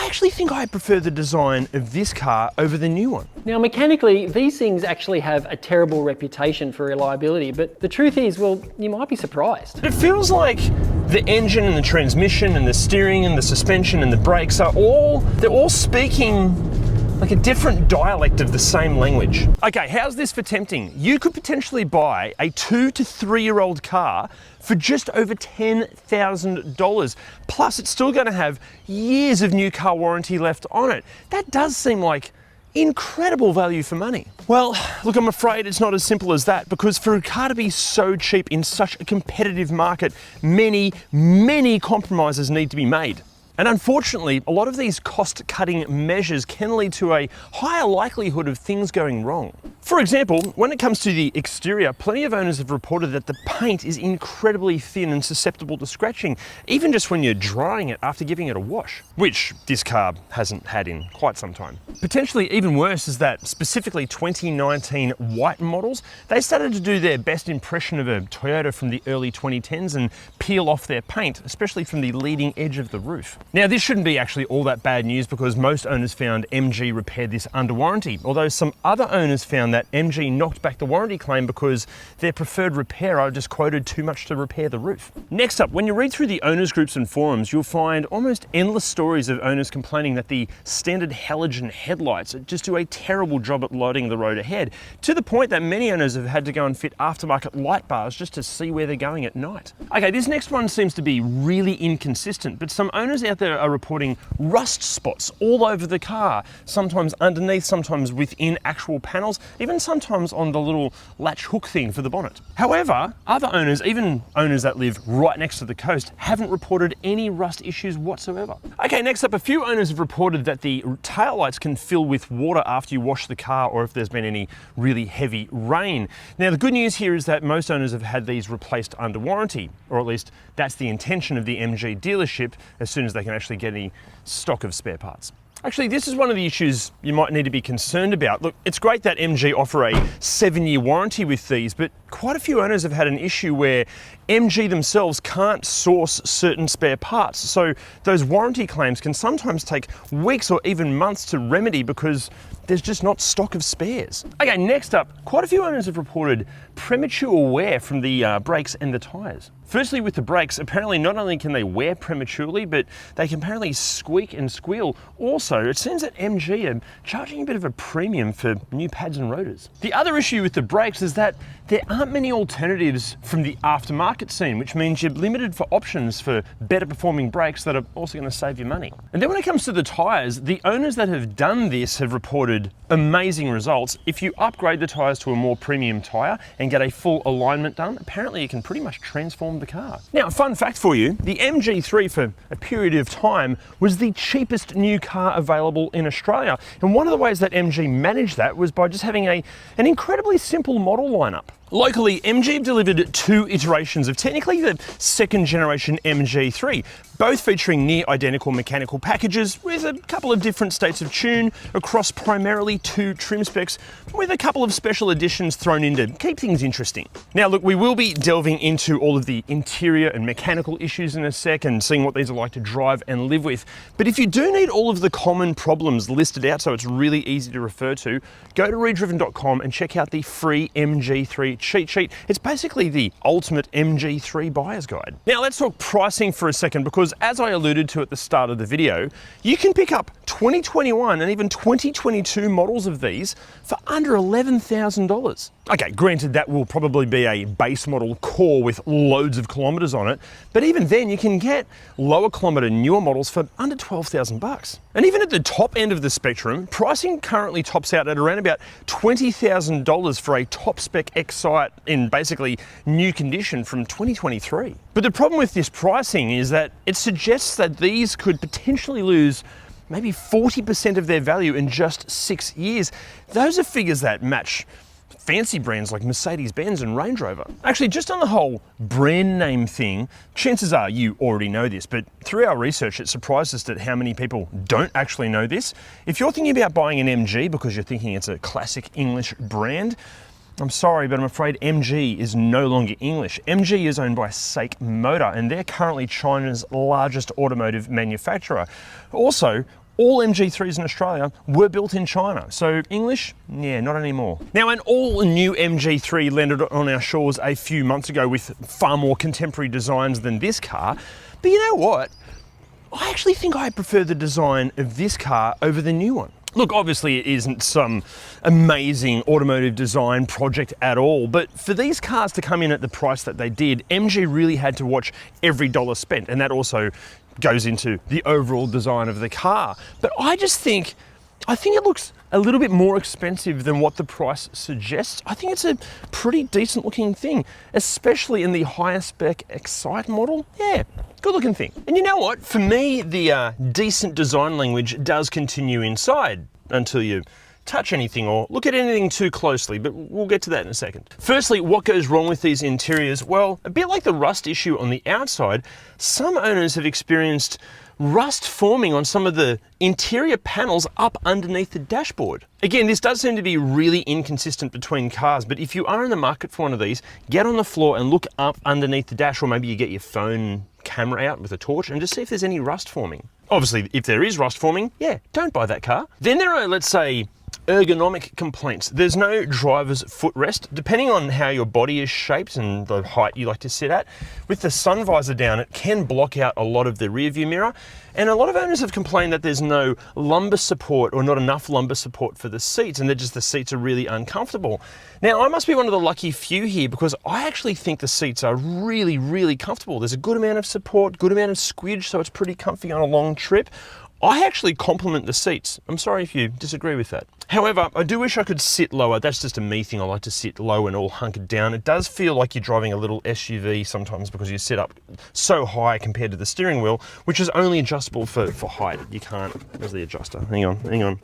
actually think I prefer the design of this car over the new one. Now mechanically, these things actually have a terrible reputation for reliability, but the truth is, well, you might be surprised. It feels like the engine and the transmission and the steering and the suspension and the brakes are they're all speaking like a different dialect of the same language. Okay, how's this for tempting? You could potentially buy a 2 to 3 year old car for just over $10,000. Plus it's still gonna have years of new car warranty left on it. That does seem like incredible value for money. Well, look, I'm afraid it's not as simple as that, because for a car to be so cheap in such a competitive market, many compromises need to be made. And unfortunately, a lot of these cost-cutting measures can lead to a higher likelihood of things going wrong. For example, when it comes to the exterior, plenty of owners have reported that the paint is incredibly thin and susceptible to scratching, even just when you're drying it after giving it a wash, which this car hasn't had in quite some time. Potentially even worse is that specifically 2019 white models, they started to do their best impression of a Toyota from the early 2010s and peel off their paint, especially from the leading edge of the roof. Now, this shouldn't be actually all that bad news, because most owners found MG repaired this under warranty, although some other owners found that MG knocked back the warranty claim because their preferred repairer just quoted too much to repair the roof. Next up, when you read through the owners groups and forums, you'll find almost endless stories of owners complaining that the standard halogen headlights just do a terrible job at lighting the road ahead, to the point that many owners have had to go and fit aftermarket light bars just to see where they're going at night. Okay, this next one seems to be really inconsistent, but some owners out there are reporting rust spots all over the car, sometimes underneath, sometimes within actual panels, even sometimes on the little latch hook thing for the bonnet. However, other owners, even owners that live right next to the coast, haven't reported any rust issues whatsoever. Okay, next up, a few owners have reported that the taillights can fill with water after you wash the car or if there's been any really heavy rain. Now, the good news here is that most owners have had these replaced under warranty, or at least that's the intention of the MG dealership, as soon as they can actually get any stock of spare parts. Actually, this is one of the issues you might need to be concerned about. Look, it's great that MG offer a 7-year warranty with these, but quite a few owners have had an issue where MG themselves can't source certain spare parts. So those warranty claims can sometimes take weeks or even months to remedy because there's just not stock of spares. Okay, next up, quite a few owners have reported premature wear from the brakes and the tires. Firstly, with the brakes, apparently not only can they wear prematurely, but they can apparently squeak and squeal. Also, it seems that MG are charging a bit of a premium for new pads and rotors. The other issue with the brakes is that there aren't many alternatives from the aftermarket scene, which means you're limited for options for better performing brakes that are also going to save you money. And then when it comes to the tires, the owners that have done this have reported amazing results. If you upgrade the tires to a more premium tire and get a full alignment done, apparently you can pretty much transform the car. Now, a fun fact for you, the MG3 for a period of time was the cheapest new car available in Australia. And one of the ways that MG managed that was by just having an incredibly simple model lineup. Locally, MG have delivered 2 iterations of technically the 2nd generation MG3, both featuring near identical mechanical packages with a couple of different states of tune across primarily 2 trim specs, with a couple of special additions thrown in to keep things interesting. Now look, we will be delving into all of the interior and mechanical issues in a sec and seeing what these are like to drive and live with. But if you do need all of the common problems listed out so it's really easy to refer to, go to ReDriven.com and check out the free MG3 cheat sheet. It's basically the ultimate MG3 buyer's guide. Now let's talk pricing for a second, because as I alluded to at the start of the video, you can pick up 2021 and even 2022 models of these for under $11,000. Okay, granted that will probably be a base model core with loads of kilometers on it, but even then you can get lower kilometer newer models for under 12,000 bucks. And even at the top end of the spectrum, pricing currently tops out at around about $20,000 for a top spec Excite in basically new condition from 2023. But the problem with this pricing is that it suggests that these could potentially lose maybe 40% of their value in just 6 years. Those are figures that match fancy brands like Mercedes-Benz and Range Rover. Actually, just on the whole brand name thing, chances are you already know this, but through our research, it surprised us at how many people don't actually know this. If you're thinking about buying an MG because you're thinking it's a classic English brand, I'm sorry, but I'm afraid MG is no longer English. MG is owned by SAIC Motor, and they're currently China's largest automotive manufacturer. Also, all MG3s in Australia were built in China. So English, yeah, not anymore. Now, an all new MG3 landed on our shores a few months ago with far more contemporary designs than this car. But you know what? I actually think I prefer the design of this car over the new one. Look, obviously it isn't some amazing automotive design project at all, but for these cars to come in at the price that they did, MG really had to watch every dollar spent, and that also goes into the overall design of the car. But I think it looks a little bit more expensive than what the price suggests. I think it's a pretty decent looking thing, especially in the higher spec Excite model. Yeah, good looking thing. And you know what? For me, the decent design language does continue inside until you touch anything or look at anything too closely, but we'll get to that in a second. Firstly, what goes wrong with these interiors? Well, a bit like the rust issue on the outside, some owners have experienced rust forming on some of the interior panels up underneath the dashboard. Again, this does seem to be really inconsistent between cars, but if you are in the market for one of these, get on the floor and look up underneath the dash, or maybe you get your phone camera out with a torch and just see if there's any rust forming. Obviously, if there is rust forming, yeah, don't buy that car. Then there are, let's say, ergonomic complaints. There's no driver's footrest. Depending on how your body is shaped and the height you like to sit at, with the sun visor down, it can block out a lot of the rear view mirror. And a lot of owners have complained that there's no lumbar support or not enough lumbar support for the seats, and the seats are really uncomfortable. Now, I must be one of the lucky few here because I actually think the seats are really, really comfortable. There's a good amount of support, good amount of squidge, so it's pretty comfy on a long trip. I actually compliment the seats. I'm sorry if you disagree with that. However, I do wish I could sit lower. That's just a me thing. I like to sit low and all hunkered down. It does feel like you're driving a little SUV sometimes because you sit up so high compared to the steering wheel, which is only adjustable for height. You can't, where's the adjuster? Hang on.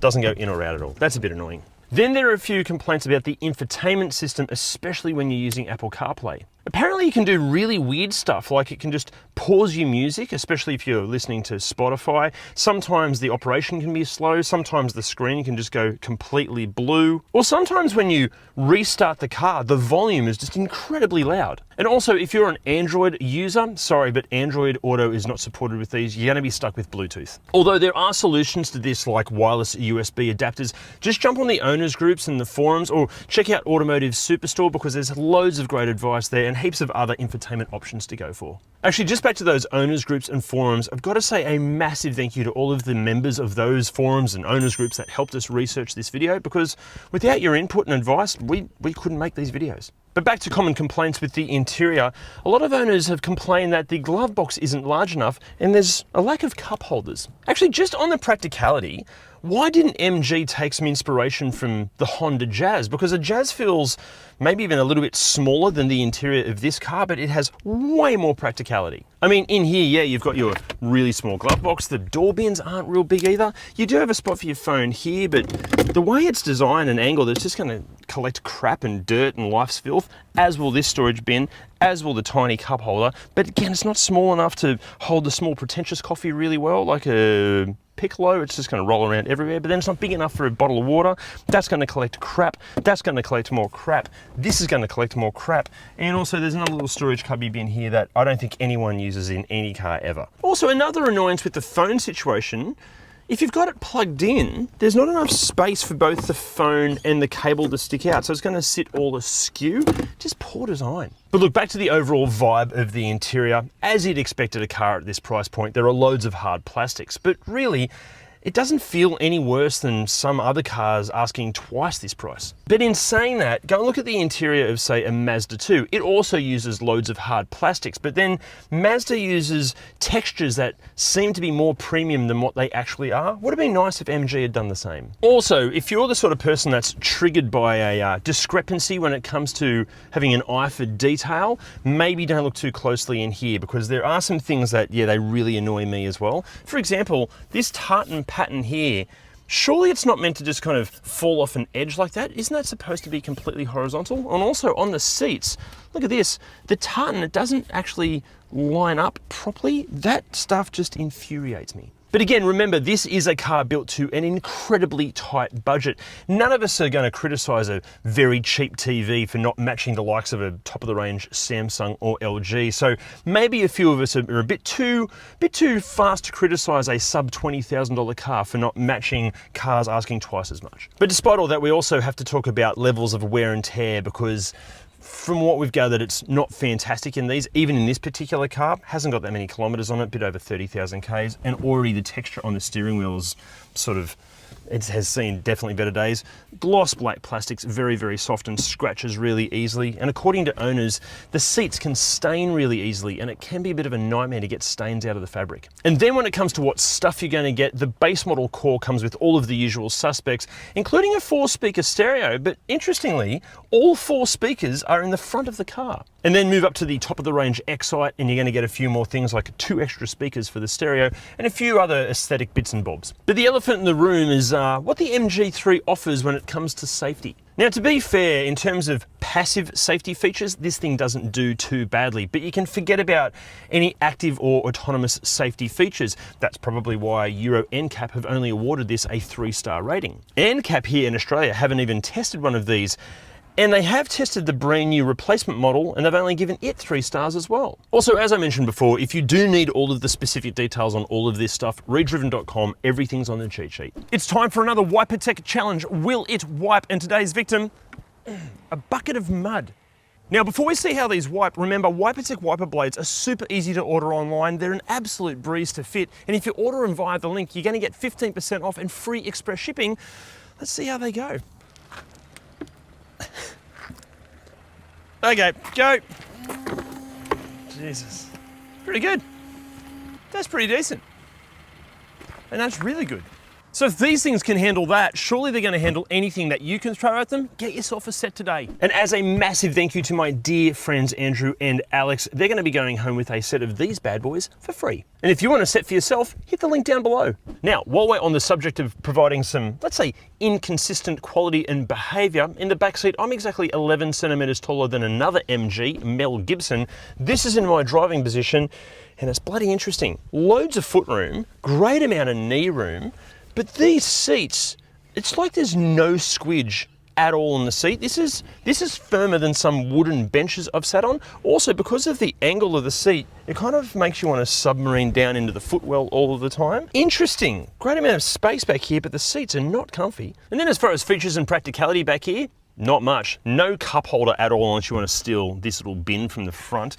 Doesn't go in or out at all. That's a bit annoying. Then there are a few complaints about the infotainment system, especially when you're using Apple CarPlay. Apparently you can do really weird stuff, like it can just pause your music, especially if you're listening to Spotify. Sometimes the operation can be slow, sometimes the screen can just go completely blue, or sometimes when you restart the car, the volume is just incredibly loud. And also, if you're an Android user, sorry, but Android Auto is not supported with these, you're gonna be stuck with Bluetooth. Although there are solutions to this like wireless USB adapters, just jump on the owners groups and the forums, or check out Automotive Superstore because there's loads of great advice there and heaps of other infotainment options to go for. Actually, just back to those owners groups and forums, I've got to say a massive thank you to all of the members of those forums and owners groups that helped us research this video, because without your input and advice, we couldn't make these videos. But back to common complaints with the interior, a lot of owners have complained that the glove box isn't large enough and there's a lack of cup holders. Actually, just on the practicality, why didn't MG take some inspiration from the Honda Jazz? Because a Jazz feels maybe even a little bit smaller than the interior of this car, but it has way more practicality. I mean, in here, yeah, you've got your really small glove box. The door bins aren't real big either. You do have a spot for your phone here, but the way it's designed and angled, it's just gonna collect crap and dirt and life's filth, as will this storage bin, as will the tiny cup holder. But again, it's not small enough to hold the small pretentious coffee really well, like a Piccolo. It's just going to roll around everywhere, but then it's not big enough for a bottle of water. That's going to collect crap. That's going to collect more crap. This is going to collect more crap. And also there's another little storage cubby bin here that I don't think anyone uses in any car ever. Also, another annoyance with the phone situation, if you've got it plugged in, there's not enough space for both the phone and the cable to stick out, so it's going to sit all askew. Just poor design. But look, back to the overall vibe of the interior. As you'd expect at a car at this price point, there are loads of hard plastics, but really, it doesn't feel any worse than some other cars asking twice this price. But in saying that, go and look at the interior of, say, a Mazda 2. It also uses loads of hard plastics, but then Mazda uses textures that seem to be more premium than what they actually are. Would have been nice if MG had done the same. Also, if you're the sort of person that's triggered by a discrepancy when it comes to having an eye for detail, maybe don't look too closely in here, because there are some things that, yeah, they really annoy me as well. For example, this tartan pattern here, surely it's not meant to just kind of fall off an edge like that. Isn't that supposed to be completely horizontal? And also on the seats, look at this, the tartan, it doesn't actually line up properly. That stuff just infuriates me. But again, remember, this is a car built to an incredibly tight budget. None of us are going to criticize a very cheap TV for not matching the likes of a top-of-the-range Samsung or LG. So maybe a few of us are a bit too fast to criticize a sub $20,000 car for not matching cars asking twice as much. But despite all that, we also have to talk about levels of wear and tear, because from what we've gathered, it's not fantastic in these. Even in this particular car, hasn't got that many kilometers on it, a bit over 30,000 Ks, and already the texture on the steering wheel is sort of, it has seen definitely better days. Gloss black plastics, very, very soft and scratches really easily. And according to owners, the seats can stain really easily, and it can be a bit of a nightmare to get stains out of the fabric. And then when it comes to what stuff you're going to get, the base model core comes with all of the usual suspects, including a 4-speaker stereo. But interestingly, all 4 speakers are in the front of the car. And then move up to the top of the range Excite, and you're going to get a few more things like 2 extra speakers for the stereo and a few other aesthetic bits and bobs. But the elephant in the room is what the MG3 offers when it comes to safety. Now, to be fair, in terms of passive safety features, this thing doesn't do too badly, but you can forget about any active or autonomous safety features. That's probably why Euro NCAP have only awarded this a 3-star rating. NCAP here in Australia haven't even tested one of these, and they have tested the brand new replacement model, and they've only given it 3 stars as well. Also, as I mentioned before, if you do need all of the specific details on all of this stuff, ReDriven.com, everything's on the cheat sheet. It's time for another Wipertech challenge. Will it wipe? And today's victim, a bucket of mud. Now, before we see how these wipe, remember, Wipertech wiper blades are super easy to order online. They're an absolute breeze to fit. And if you order them via the link, you're going to get 15% off and free express shipping. Let's see how they go. Okay, go. Jesus. Pretty good. That's pretty decent. And that's really good. So if these things can handle that, surely they're going to handle anything that you can throw at them. Get yourself a set today. And as a massive thank you to my dear friends Andrew and Alex, they're going to be going home with a set of these bad boys for free. And if you want a set for yourself, hit the link down below. Now, while we're on the subject of providing some, let's say, inconsistent quality and behavior, in the backseat, I'm exactly 11 centimeters taller than another MG, Mel Gibson. This is in my driving position, and it's bloody interesting. Loads of foot room, great amount of knee room, but these seats, it's like there's no squidge at all in the seat. This is firmer than some wooden benches I've sat on. Also, because of the angle of the seat, it kind of makes you want to submarine down into the footwell all of the time. Interesting. Great amount of space back here, but the seats are not comfy. And then as far as features and practicality back here, not much. No cup holder at all unless you want to steal this little bin from the front.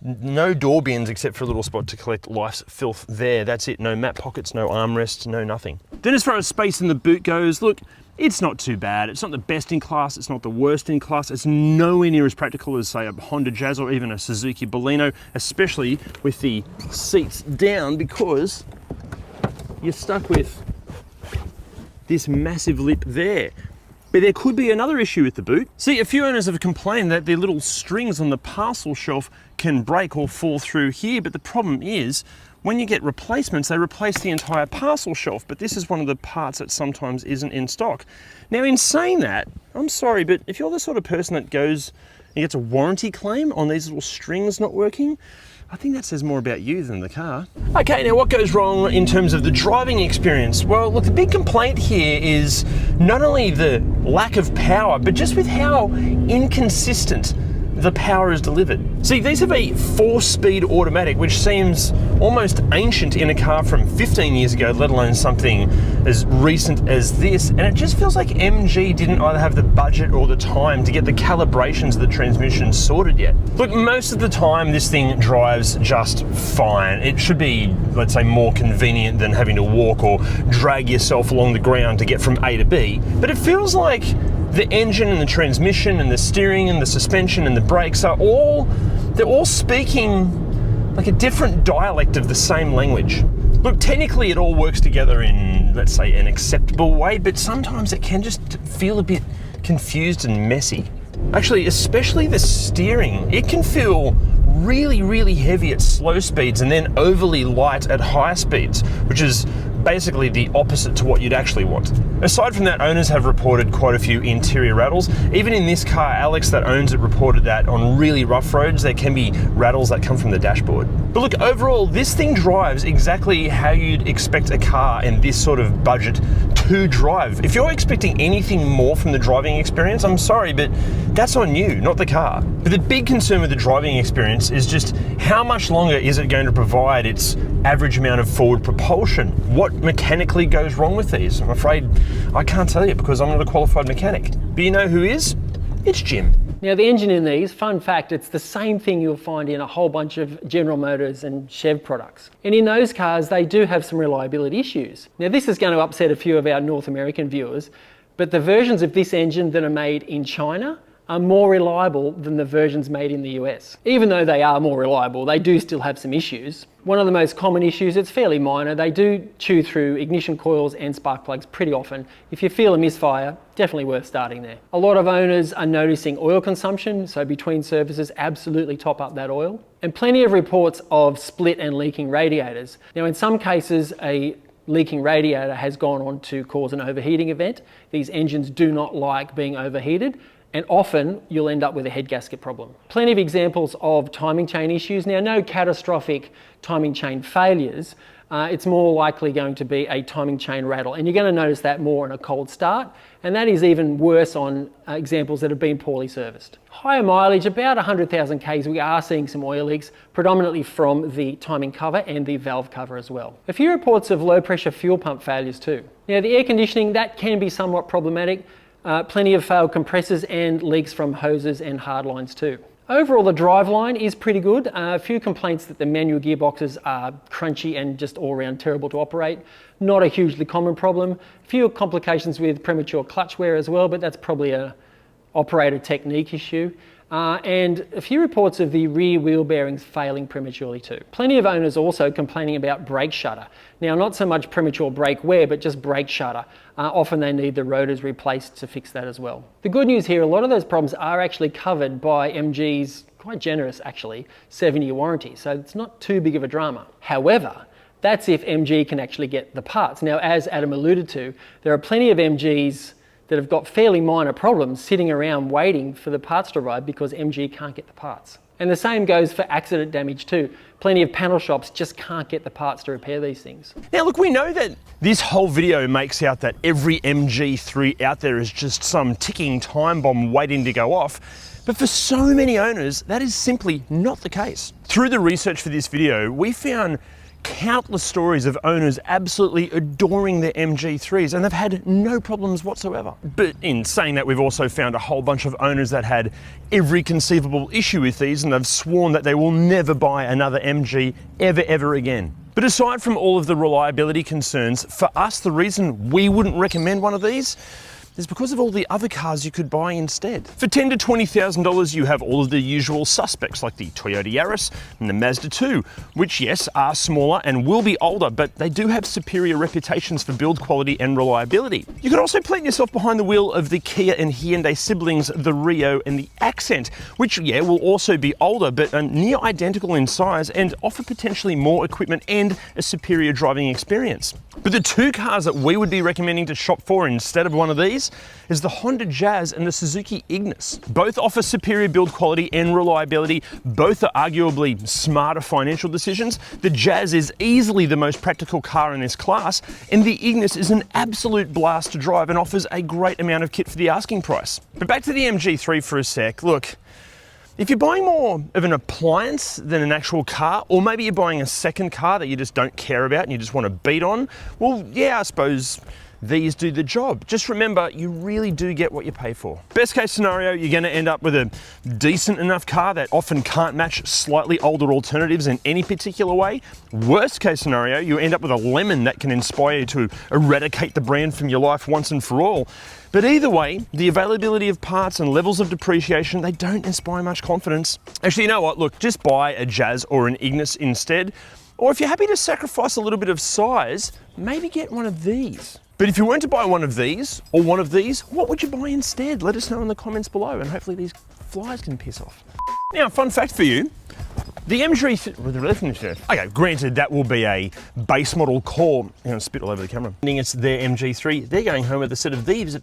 No door bins except for a little spot to collect life's filth there. That's it. No map pockets, no armrests, no nothing. Then as far as space in the boot goes, look, it's not too bad. It's not the best in class, it's not the worst in class. It's nowhere near as practical as, say, a Honda Jazz or even a Suzuki Baleno, especially with the seats down, because you're stuck with this massive lip there. But there could be another issue with the boot. See, a few owners have complained that their little strings on the parcel shelf can break or fall through here, but the problem is, when you get replacements, they replace the entire parcel shelf, but this is one of the parts that sometimes isn't in stock. Now, in saying that, I'm sorry, but if you're the sort of person that goes and gets a warranty claim on these little strings not working, I think that says more about you than the car. Okay, now what goes wrong in terms of the driving experience? Well, look, the big complaint here is not only the lack of power, but just with how inconsistent the power is delivered. See, these have a 4-speed automatic, which seems almost ancient in a car from 15 years ago, let alone something as recent as this. And it just feels like MG didn't either have the budget or the time to get the calibrations of the transmission sorted yet. Look, most of the time this thing drives just fine. It should be, let's say, more convenient than having to walk or drag yourself along the ground to get from A to B. But it feels like the engine and the transmission and the steering and the suspension and the brakes they're all speaking like a different dialect of the same language. Look, technically it all works together in, let's say, an acceptable way, but sometimes it can just feel a bit confused and messy. Actually, especially the steering, it can feel really, really heavy at slow speeds and then overly light at high speeds, which is basically the opposite to what you'd actually want. Aside from that, owners have reported quite a few interior rattles. Even in this car, Alex that owns it reported that on really rough roads, there can be rattles that come from the dashboard. But look, overall, this thing drives exactly how you'd expect a car in this sort of budget to drive. If you're expecting anything more from the driving experience, I'm sorry, but that's on you, not the car. But the big concern with the driving experience is just how much longer is it going to provide its average amount of forward propulsion? What mechanically goes wrong with these? I'm afraid I can't tell you because I'm not a qualified mechanic. But you know who is? It's Jim. Now the engine in these, fun fact, it's the same thing you'll find in a whole bunch of General Motors and Chev products. And in those cars, they do have some reliability issues. Now this is going to upset a few of our North American viewers, but the versions of this engine that are made in China are more reliable than the versions made in the US. Even though they are more reliable, they do still have some issues. One of the most common issues, it's fairly minor, they do chew through ignition coils and spark plugs pretty often. If you feel a misfire, definitely worth starting there. A lot of owners are noticing oil consumption, so between services, absolutely top up that oil. And plenty of reports of split and leaking radiators. Now in some cases, a leaking radiator has gone on to cause an overheating event. These engines do not like being overheated, and often you'll end up with a head gasket problem. Plenty of examples of timing chain issues. Now, no catastrophic timing chain failures. It's more likely going to be a timing chain rattle, and you're going to notice that more in a cold start, and that is even worse on examples that have been poorly serviced. Higher mileage, about 100,000 Ks, we are seeing some oil leaks, predominantly from the timing cover and the valve cover as well. A few reports of low pressure fuel pump failures too. Now, the air conditioning, that can be somewhat problematic. Plenty of failed compressors and leaks from hoses and hard lines too. Overall, the driveline is pretty good. A few complaints that the manual gearboxes are crunchy and just all around terrible to operate. Not a hugely common problem. A few complications with premature clutch wear as well, but that's probably an operator technique issue. And a few reports of the rear wheel bearings failing prematurely too. Plenty of owners also complaining about brake shutter. Now, not so much premature brake wear, but just brake shutter. Often they need the rotors replaced to fix that as well. The good news here, a lot of those problems are actually covered by MG's, quite generous actually, 7-year warranty. So it's not too big of a drama. However, that's if MG can actually get the parts. Now, as Adam alluded to, there are plenty of MGs that have got fairly minor problems sitting around waiting for the parts to arrive because MG can't get the parts. And the same goes for accident damage too. Plenty of panel shops just can't get the parts to repair these things. Now look, we know that this whole video makes out that every MG3 out there is just some ticking time bomb waiting to go off, but for so many owners, that is simply not the case. Through the research for this video, we found countless stories of owners absolutely adoring their MG3s, and they've had no problems whatsoever. But in saying that, we've also found a whole bunch of owners that had every conceivable issue with these, and they've sworn that they will never buy another MG ever again. But aside from all of the reliability concerns, for us, the reason we wouldn't recommend one of these is because of all the other cars you could buy instead. For $10,000 to $20,000, you have all of the usual suspects like the Toyota Yaris and the Mazda 2, which yes, are smaller and will be older, but they do have superior reputations for build quality and reliability. You could also plant yourself behind the wheel of the Kia and Hyundai siblings, the Rio and the Accent, which yeah, will also be older, but near identical in size and offer potentially more equipment and a superior driving experience. But the two cars that we would be recommending to shop for instead of one of these is the Honda Jazz and the Suzuki Ignis. Both offer superior build quality and reliability. Both are arguably smarter financial decisions. The Jazz is easily the most practical car in this class, and the Ignis is an absolute blast to drive and offers a great amount of kit for the asking price. But back to the MG3 for a sec. Look, if you're buying more of an appliance than an actual car, or maybe you're buying a second car that you just don't care about and you just want to beat on, well, yeah, I suppose these do the job. Just remember, you really do get what you pay for. Best case scenario, you're going to end up with a decent enough car that often can't match slightly older alternatives in any particular way. Worst case scenario, you end up with a lemon that can inspire you to eradicate the brand from your life once and for all. But either way, the availability of parts and levels of depreciation, they don't inspire much confidence. Actually, you know what? Look, just buy a Jazz or an Ignis instead. Or if you're happy to sacrifice a little bit of size, maybe get one of these. But if you weren't to buy one of these or one of these, what would you buy instead? Let us know in the comments below, and hopefully these flies can piss off. Now, fun fact for you, The MG3, okay, granted that will be a base model core, I'm going to spit all over the camera. It's their MG3, they're going home with a set of these.